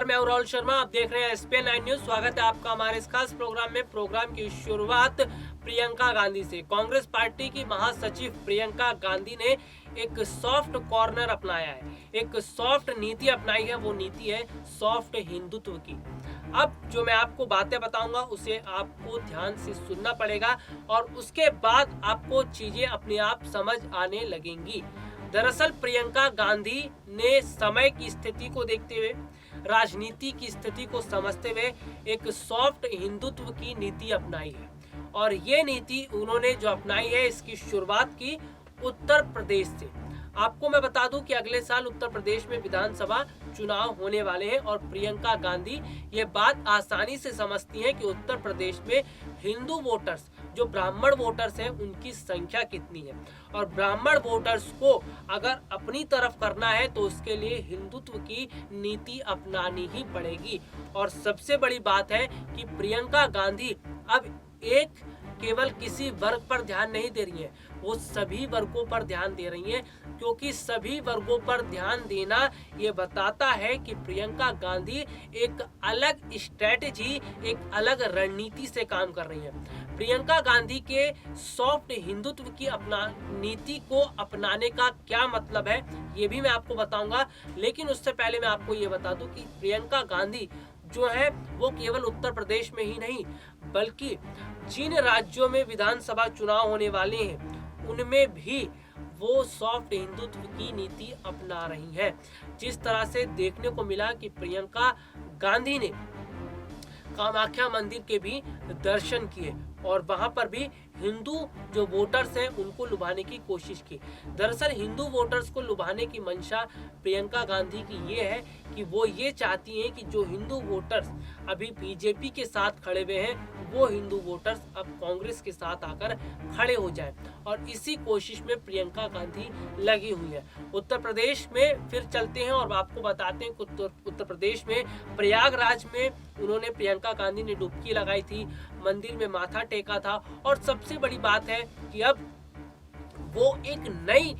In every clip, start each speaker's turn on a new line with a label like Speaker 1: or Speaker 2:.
Speaker 1: नमस्कार, मैं हूं राहुल शर्मा। आप देख रहे हैं एसपीएन 9 न्यूज। स्वागत है आपका हमारे इस खास प्रोग्राम में। प्रोग्राम की शुरुआत प्रियंका गांधी से। कांग्रेस पार्टी की महासचिव प्रियंका गांधी ने एक सॉफ्ट कॉर्नर अपनाया है, एक सॉफ्ट नीति अपनाई है। वो नीति है सॉफ्ट हिंदुत्व की। अब जो मैं आपको बातें बताऊंगा उसे आपको ध्यान से सुनना पड़ेगा और उसके बाद आपको चीजें अपने आप समझ आने लगेंगी। दरअसल प्रियंका गांधी ने समय की स्थिति को देखते हुए, राजनीति की स्थिति को समझते हुए एक सॉफ्ट हिंदुत्व की नीति अपनाई है। और ये नीति उन्होंने जो अपनाई है, इसकी शुरुआत की उत्तर प्रदेश से। आपको मैं बता दूं कि अगले साल उत्तर प्रदेश में विधानसभा चुनाव होने वाले हैं और प्रियंका गांधी ये बात आसानी से समझती हैं कि उत्तर प्रदेश में हिंदू वोटर्स, जो ब्राह्मण वोटर्स हैं, उनकी संख्या कितनी है। और ब्राह्मण वोटर्स को अगर अपनी तरफ करना है तो उसके लिए हिंदुत्व की नीति अपनानी ही पड़ेगी। और सबसे बड़ी बात है कि प्रियंका गांधी अब एक केवल किसी वर्ग पर ध्यान नहीं दे रही है, वो सभी वर्गों पर ध्यान दे रही है। क्योंकि सभी वर्गों पर ध्यान देना ये बताता है कि प्रियंका गांधी एक अलग स्ट्रेटेजी, एक अलग रणनीति से काम कर रही है। प्रियंका गांधी के सॉफ्ट हिंदुत्व की नीति को अपनाने का क्या मतलब है, ये भी मैं आपको बताऊंगा। लेकिन उससे पहले मैं आपको ये बता दूं कि प्रियंका गांधी जो है वो केवल उत्तर प्रदेश में ही नहीं, बल्कि जिन राज्यों में विधानसभा चुनाव होने वाले हैं उनमें भी वो सॉफ्ट हिंदुत्व की नीति अपना रही है। जिस तरह से देखने को मिला कि प्रियंका गांधी ने कामाख्या मंदिर के भी दर्शन किए और वहां पर भी हिंदू जो वोटर्स हैं उनको लुभाने की कोशिश की। दरअसल हिंदू वोटर्स को लुभाने की मंशा प्रियंका गांधी की ये है कि वो ये चाहती हैं कि जो हिंदू वोटर्स अभी बीजेपी के साथ खड़े हुए हैं, वो हिंदू वोटर्स अब कांग्रेस के साथ आकर खड़े हो जाएं। और इसी कोशिश में प्रियंका गांधी लगी हुई है। उत्तर प्रदेश में फिर चलते हैं और आपको बताते हैं कि उत्तर प्रदेश में प्रयागराज में उन्होंने, प्रियंका गांधी ने डुबकी लगाई थी, मंदिर में माथा टेका था। और सबसे बड़ी बात है कि अब वो एक नई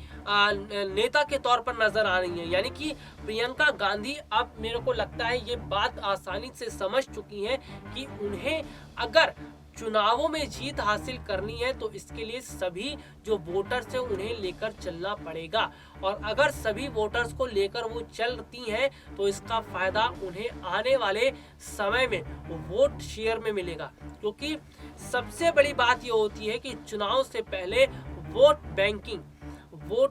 Speaker 1: नेता के तौर पर नजर आ रही है। यानी कि प्रियंका गांधी अब, मेरे को लगता है, ये बात आसानी से समझ चुकी हैं कि उन्हें अगर चुनावों में जीत हासिल करनी है तो इसके लिए सभी जो वोटर्स हैं उन्हें लेकर चलना पड़ेगा। और अगर सभी वोटर्स को लेकर वो चलती हैं तो इसका फायदा उन्हें आने वाले समय में वोट शेयर में मिलेगा। क्योंकि सबसे बड़ी बात ये होती है कि चुनाव से पहले वोट बैंकिंग, वोट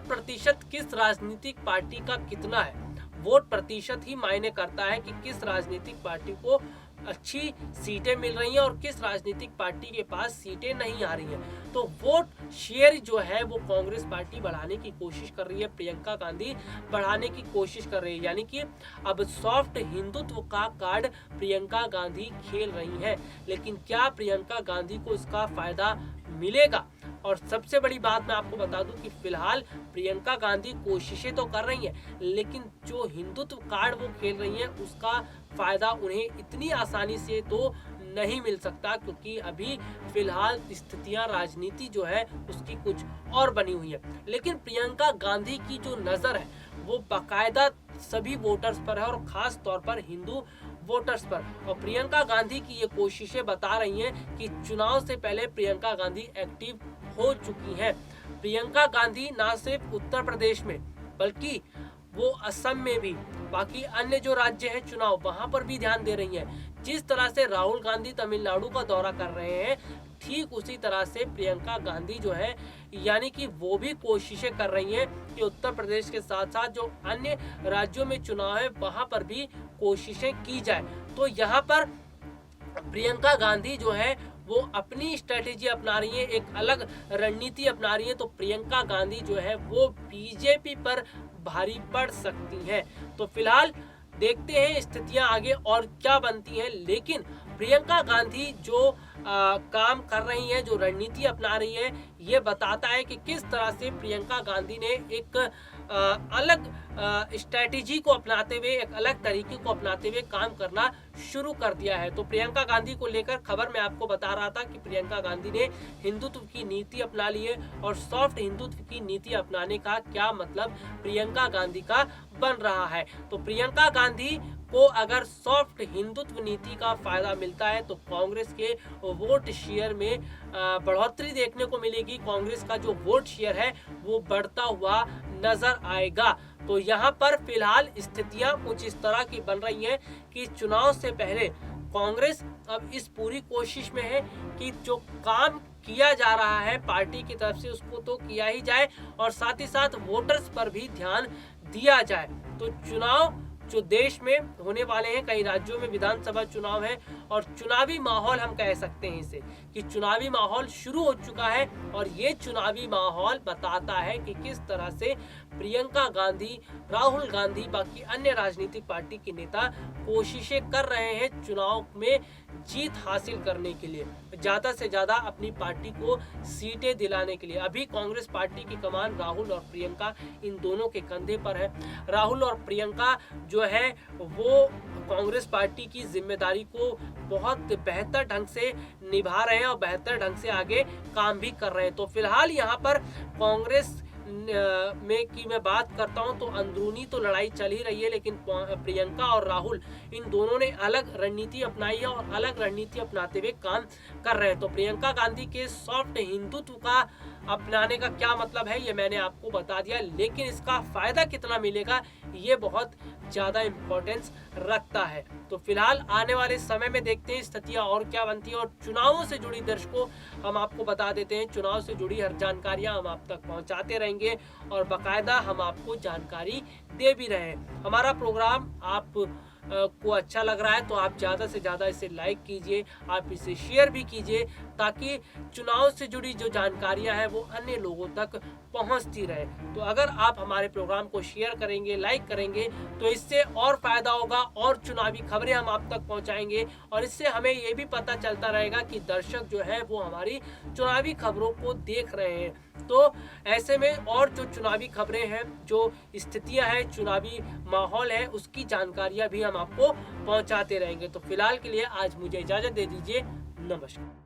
Speaker 1: प्रतिशत किस राजनीतिक पार्टी का कितना है, वोट प्रतिशत ही मायने करता है कि किस राजनीतिक पार्टी को अच्छी सीटें मिल रही हैं और किस राजनीतिक पार्टी के पास सीटें नहीं आ रही हैं। तो वोट शेयर जो है वो कांग्रेस पार्टी बढ़ाने की कोशिश कर रही है, प्रियंका गांधी बढ़ाने की कोशिश कर रही है। यानी कि अब सॉफ्ट हिंदुत्व का कार्ड प्रियंका गांधी खेल रही है। लेकिन क्या प्रियंका गांधी को इसका फायदा मिलेगा? और सबसे बड़ी बात मैं आपको बता दूं कि फिलहाल प्रियंका गांधी कोशिशें तो कर रही हैं, लेकिन जो हिंदुत्व कार्ड वो खेल रही हैं उसका फायदा उन्हें इतनी आसानी से तो नहीं मिल सकता। क्योंकि अभी फिलहाल स्थितियां, राजनीति जो है उसकी कुछ और बनी हुई है। लेकिन प्रियंका गांधी की जो नजर है वो बाकायदा सभी वोटर्स पर है और खास तौर पर हिंदू वोटर्स पर। और प्रियंका गांधी की ये कोशिशें बता रही हैं कि चुनाव से पहले प्रियंका गांधी एक्टिव हो चुकी हैं। प्रियंका गांधी ना सिर्फ उत्तर प्रदेश में बल्कि वो असम में भी, बाकी अन्य जो राज्य हैं चुनाव, वहां पर भी ध्यान दे रही हैं। जिस तरह से राहुल गांधी तमिलनाडु का दौरा कर रहे हैं, ठीक उसी तरह से प्रियंका गांधी जो है, यानी कि वो भी कोशिशें कर रही हैं कि उत्तर प्रदेश के साथ साथ जो अन्य राज्यों में चुनाव है वहां पर भी कोशिशें की जाए। तो यहाँ पर प्रियंका गांधी जो है वो अपनी स्ट्रेटेजी अपना रही है, एक अलग रणनीति अपना रही है। तो प्रियंका गांधी जो है वो बीजेपी पर भारी पड़ सकती हैं। तो फिलहाल देखते हैं स्थितियां आगे और क्या बनती हैं। लेकिन प्रियंका गांधी जो काम कर रही है, जो रणनीति अपना रही है, ये बताता है कि किस तरह से प्रियंका गांधी ने एक अलग स्ट्रैटेजी को अपनाते हुए, एक अलग तरीके को अपनाते हुए काम करना शुरू कर दिया है। तो प्रियंका गांधी को लेकर खबर मैं आपको बता रहा था कि प्रियंका गांधी ने हिंदुत्व की नीति अपना ली है, और सॉफ्ट हिंदुत्व की नीति अपनाने का क्या मतलब प्रियंका गांधी का बन रहा है। तो प्रियंका गांधी को अगर सॉफ्ट हिंदुत्व नीति का फायदा मिलता है तो कांग्रेस के वोट शेयर में बढ़ोतरी देखने को मिलेगी। कांग्रेस का जो वोट शेयर है वो बढ़ता हुआ नजर आएगा। तो यहाँ पर फिलहाल स्थितियां कुछ इस तरह की बन रही हैं कि चुनाव से पहले कांग्रेस अब इस पूरी कोशिश में है कि जो काम किया जा रहा है पार्टी की तरफ से उसको तो किया ही जाए, और साथ ही साथ वोटर्स पर भी ध्यान दिया जाए। तो चुनाव जो देश में होने वाले हैं, कई राज्यों में विधानसभा चुनाव है, और चुनावी माहौल हम कह सकते हैं इसे कि चुनावी माहौल शुरू हो चुका है। और ये चुनावी माहौल बताता है कि किस तरह से प्रियंका गांधी, राहुल गांधी, बाकी अन्य राजनीतिक पार्टी के नेता कोशिशें कर रहे हैं चुनाव में जीत हासिल करने के लिए, ज्यादा से ज्यादा अपनी पार्टी को सीटें दिलाने के लिए। अभी कांग्रेस पार्टी की कमान राहुल और प्रियंका इन दोनों के कंधे पर है। राहुल और प्रियंका जो है वो कांग्रेस पार्टी की जिम्मेदारी को बहुत बेहतर ढंग से निभा रहे हैं और बेहतर ढंग से आगे काम भी कर रहे हैं। तो फिलहाल यहाँ पर कांग्रेस में की मैं बात करता हूं तो अंदरूनी तो लड़ाई चल ही रही है, लेकिन प्रियंका और राहुल इन दोनों ने अलग रणनीति अपनाई है और अलग रणनीति अपनाते हुए काम कर रहे हैं। तो प्रियंका गांधी के सॉफ्ट हिंदुत्व का अपनाने का क्या मतलब है ये मैंने आपको बता दिया, लेकिन इसका फायदा कितना मिलेगा ये बहुत ज्यादा इंपॉर्टेंस रखता है। तो फिलहाल आने वाले समय में देखते हैं स्थितियां और क्या बनती है, और चुनावों से जुड़ी दर्शकों हम आपको बता देते हैं, चुनाव से जुड़ी हर जानकारियां हम आप तक पहुंचाते रहेंगे और बाकायदा हम आपको जानकारी दे भी रहे हैं। हमारा प्रोग्राम आप को अच्छा लग रहा है तो आप ज़्यादा से ज़्यादा इसे लाइक कीजिए, आप इसे शेयर भी कीजिए, ताकि चुनाव से जुड़ी जो जानकारियां हैं वो अन्य लोगों तक पहुंचती रहे। तो अगर आप हमारे प्रोग्राम को शेयर करेंगे, लाइक करेंगे, तो इससे और फायदा होगा और चुनावी खबरें हम आप तक पहुंचाएंगे, और इससे हमें ये भी पता चलता रहेगा कि दर्शक जो है वो हमारी चुनावी खबरों को देख रहे हैं। तो ऐसे में और जो चुनावी खबरें हैं, जो स्थितियां हैं, चुनावी माहौल है, उसकी जानकारियां भी हम आपको पहुंचाते रहेंगे। तो फिलहाल के लिए आज मुझे इजाजत दे दीजिए। नमस्कार।